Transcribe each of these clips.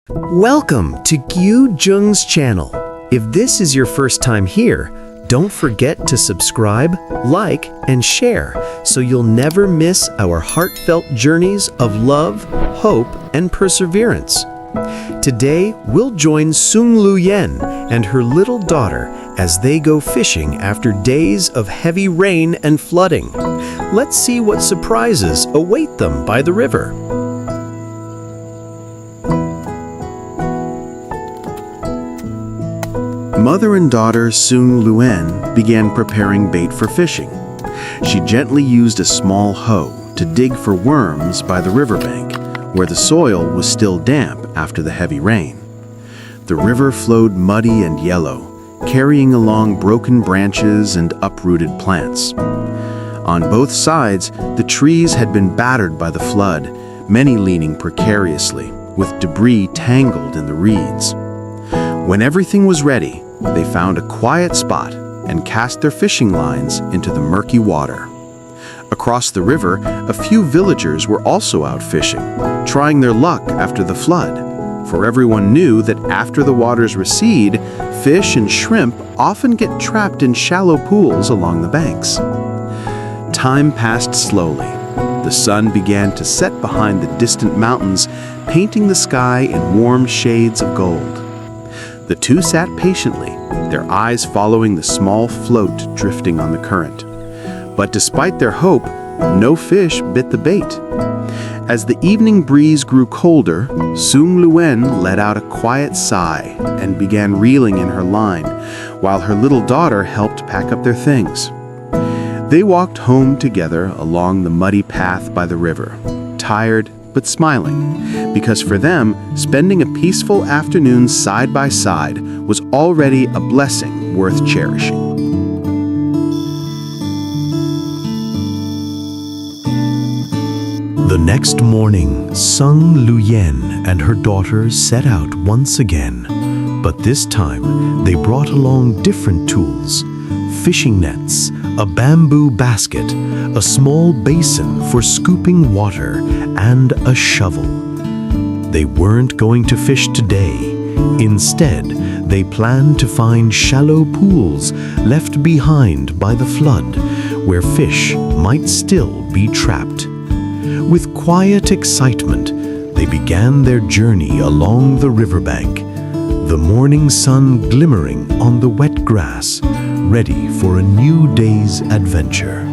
Welcome to Kieu channel. If this is your first time here, don't forget to subscribe, like, and share so you'll never miss our heartfelt journeys of love, hope, and perseverance. Today, we'll join Luyen and her little daughter as they go fishing after days of heavy rain and flooding. Let's see what surprises await them by the river. Mother and daughter Luyen began preparing bait for fishing. She gently used a small hoe to dig for worms by the riverbank, where the soil was still damp after the heavy rain. The river flowed muddy and yellow, carrying along broken branches and uprooted plants. On both sides, the trees had been battered by the flood, many leaning precariously, with debris tangled in the reeds. When everything was ready, they found a quiet spot and cast their fishing lines into the murky water. Across the river, a few villagers were also out fishing, trying their luck after the flood, for everyone knew that after the waters recede, fish and shrimp often get trapped in shallow pools along the banks. Time passed slowly. The sun began to set behind the distant mountains, painting the sky in warm shades of gold. The two sat patiently, their eyes following the small float drifting on the current. But despite their hope, no fish bit the bait. As the evening breeze grew colder, Luyen let out a quiet sigh and began reeling in her line, while her little daughter helped pack up their things. They walked home together along the muddy path by the river, tired but smiling, because for them, spending a peaceful afternoon side by side was already a blessing worth cherishing. The next morning, Luyen and her daughter set out once again, but this time they brought along different tools: fishing nets, a bamboo basket, a small basin for scooping water, and a shovel. They weren't going to fish today. Instead, they planned to find shallow pools left behind by the flood, where fish might still be trapped. With quiet excitement, they began their journey along the riverbank, the morning sun glimmering on the wet grass, ready for a new day's adventure.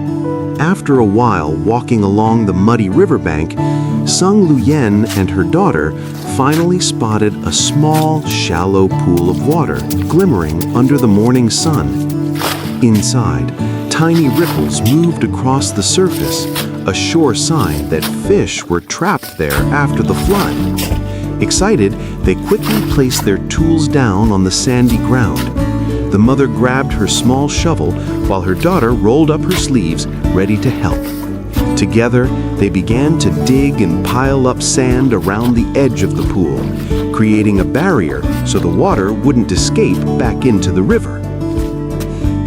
After a while walking along the muddy riverbank, Luyen and her daughter finally spotted a small, shallow pool of water glimmering under the morning sun. Inside, tiny ripples moved across the surface, a sure sign that fish were trapped there after the flood. Excited, they quickly placed their tools down on the sandy ground. The mother grabbed her small shovel while her daughter rolled up her sleeves, ready to help. Together, they began to dig and pile up sand around the edge of the pool, creating a barrier so the water wouldn't escape back into the river.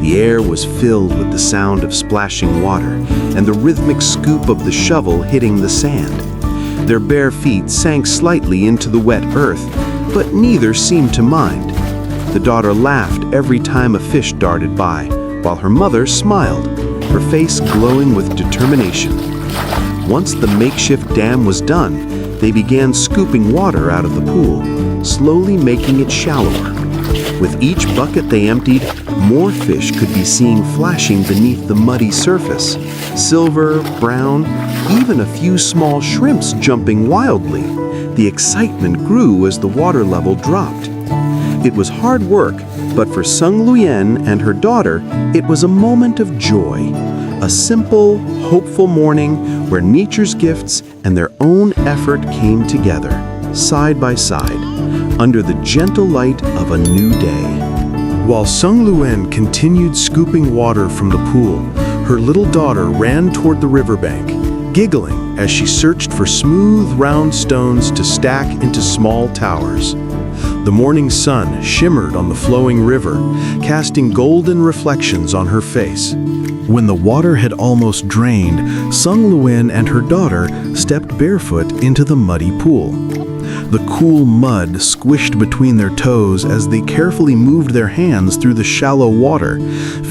The air was filled with the sound of splashing water and the rhythmic scoop of the shovel hitting the sand. Their bare feet sank slightly into the wet earth, but neither seemed to mind. The daughter laughed every time a fish darted by, while her mother smiled, her face glowing with determination. Once the makeshift dam was done, they began scooping water out of the pool, slowly making it shallower. With each bucket they emptied, more fish could be seen flashing beneath the muddy surface. Silver, brown, even a few small shrimps jumping wildly. The excitement grew as the water level dropped. It was hard work, but for Luyen and her daughter, it was a moment of joy. A simple, hopeful morning where nature's gifts and their own effort came together, side by side, under the gentle light of a new day. While Luyen continued scooping water from the pool, her little daughter ran toward the riverbank, giggling as she searched for smooth, round stones to stack into small towers. The morning sun shimmered on the flowing river, casting golden reflections on her face. When the water had almost drained, Luyen and her daughter stepped barefoot into the muddy pool. The cool mud squished between their toes as they carefully moved their hands through the shallow water,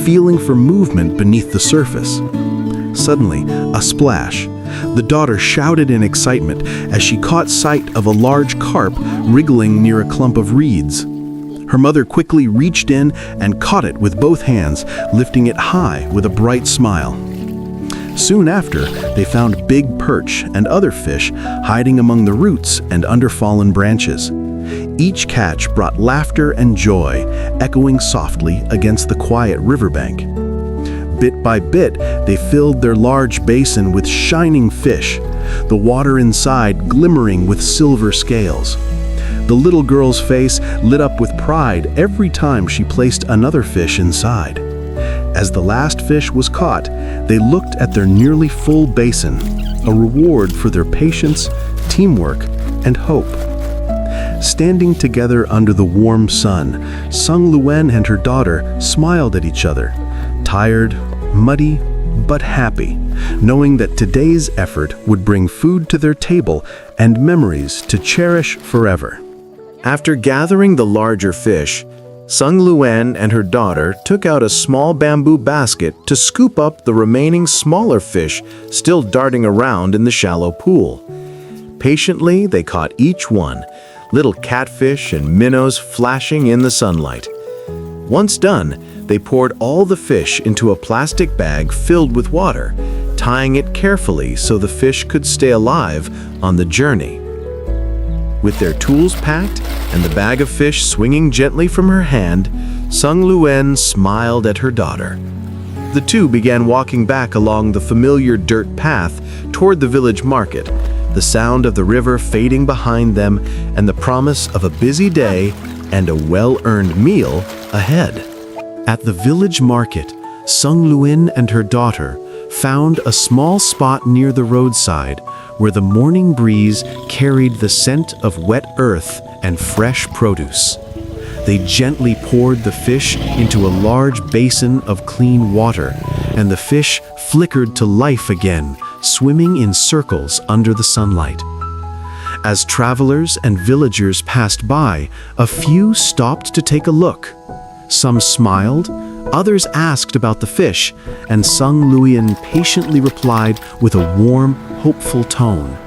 feeling for movement beneath the surface. Suddenly, a splash. The daughter shouted in excitement as she caught sight of a large carp wriggling near a clump of reeds. Her mother quickly reached in and caught it with both hands, lifting it high with a bright smile. Soon after, they found big perch and other fish hiding among the roots and under fallen branches. Each catch brought laughter and joy, echoing softly against the quiet riverbank. Bit by bit, they filled their large basin with shining fish, the water inside glimmering with silver scales. The little girl's face lit up with pride every time she placed another fish inside. As the last fish was caught, they looked at their nearly full basin, a reward for their patience, teamwork, and hope. Standing together under the warm sun, Sung Luyen and her daughter smiled at each other, tired, muddy, but happy, knowing that today's effort would bring food to their table and memories to cherish forever. After gathering the larger fish, Sung Luyen and her daughter took out a small bamboo basket to scoop up the remaining smaller fish still darting around in the shallow pool. Patiently, they caught each one, little catfish and minnows flashing in the sunlight. Once done, they poured all the fish into a plastic bag filled with water, tying it carefully so the fish could stay alive on the journey. With their tools packed and the bag of fish swinging gently from her hand, Sung Luyen smiled at her daughter. The two began walking back along the familiar dirt path toward the village market, the sound of the river fading behind them and the promise of a busy day and a well-earned meal ahead. At the village market, Sung Luyen and her daughter found a small spot near the roadside where the morning breeze carried the scent of wet earth and fresh produce. They gently poured the fish into a large basin of clean water, and the fish flickered to life again, swimming in circles under the sunlight. As travelers and villagers passed by, a few stopped to take a look. Some smiled, others asked about the fish, and Sung Luyen patiently replied with a warm, hopeful tone.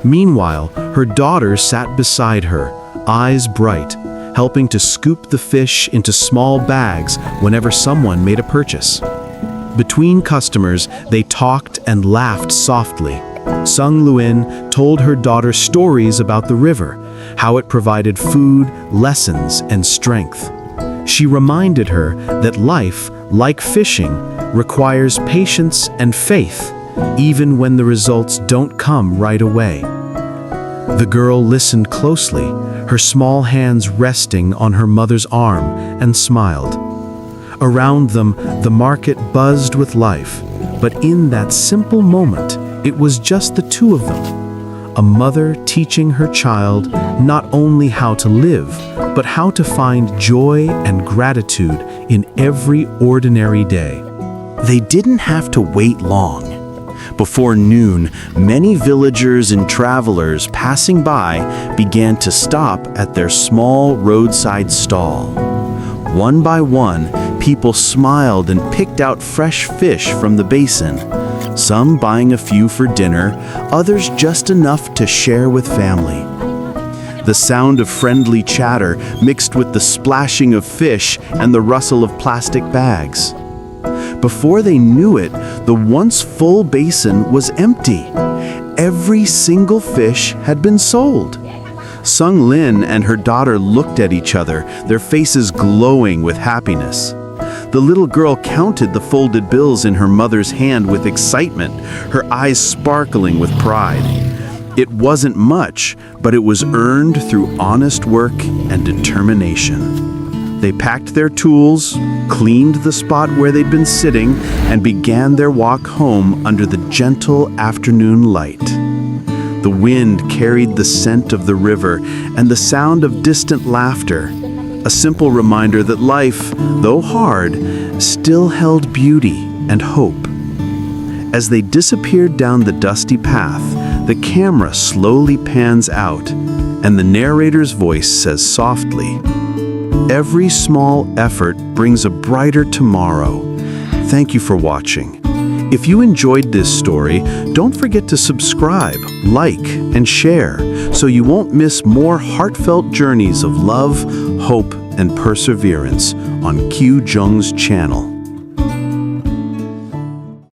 Meanwhile, her daughter sat beside her, eyes bright, helping to scoop the fish into small bags whenever someone made a purchase. Between customers, they talked and laughed softly. Sung Luyen told her daughter stories about the river, how it provided food, lessons, and strength. She reminded her that life, like fishing, requires patience and faith, even when the results don't come right away. The girl listened closely, her small hands resting on her mother's arm, and smiled. Around them, the market buzzed with life, but in that simple moment, it was just the two of them. A mother teaching her child not only how to live, but how to find joy and gratitude in every ordinary day. They didn't have to wait long. Before noon, many villagers and travelers passing by began to stop at their small roadside stall. One by one, people smiled and picked out fresh fish from the basin, some buying a few for dinner, others just enough to share with family. The sound of friendly chatter mixed with the splashing of fish and the rustle of plastic bags. Before they knew it, the once full basin was empty. Every single fish had been sold. Sung Luyen and her daughter looked at each other, their faces glowing with happiness. The little girl counted the folded bills in her mother's hand with excitement, her eyes sparkling with pride. It wasn't much, but it was earned through honest work and determination. They packed their tools, cleaned the spot where they'd been sitting, and began their walk home under the gentle afternoon light. The wind carried the scent of the river and the sound of distant laughter, a simple reminder that life, though hard, still held beauty and hope. As they disappeared down the dusty path, the camera slowly pans out, and the narrator's voice says softly, "Every small effort brings a brighter tomorrow." Thank you for watching. If you enjoyed this story, don't forget to subscribe, like, and share so you won't miss more heartfelt journeys of love, hope, and perseverance on Kieu Jung's channel.